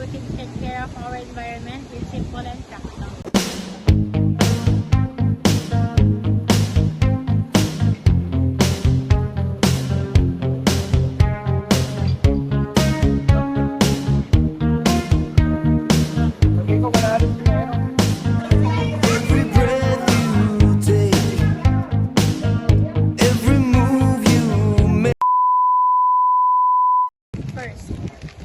how we can take care of our environment is simple and practical. Every breath you take, every move you make. First,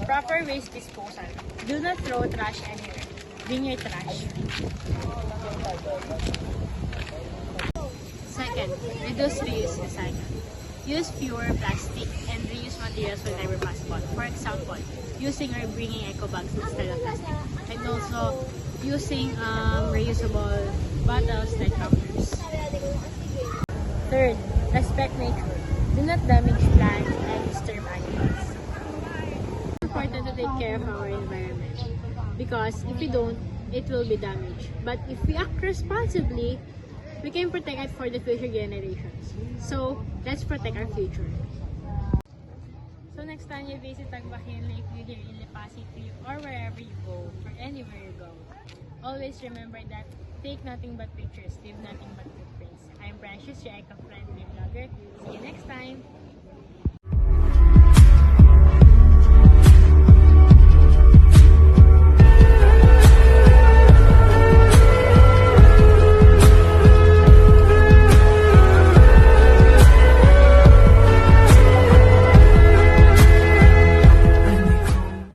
proper waste disposal. Do not throw trash anywhere. Bring your trash. Second, reduce, reuse, recycle. Use fewer plastic and reuse materials whenever possible. For example, using or bringing eco bags instead of plastic. And also, using reusable bottles like tumblers. Third, respect nature. Do not damage plants and disturb animals. It's important to take care of our environment because if we don't, it will be damaged. But if we act responsibly, we can protect it for the future generations. So, let's protect our future. So next time you visit Tagbakin Lake here in Lipa City or wherever you go or anywhere you go, always remember that take nothing but pictures, leave nothing but footprints. I'm Precious, your eco-friendly vlogger. See you next time!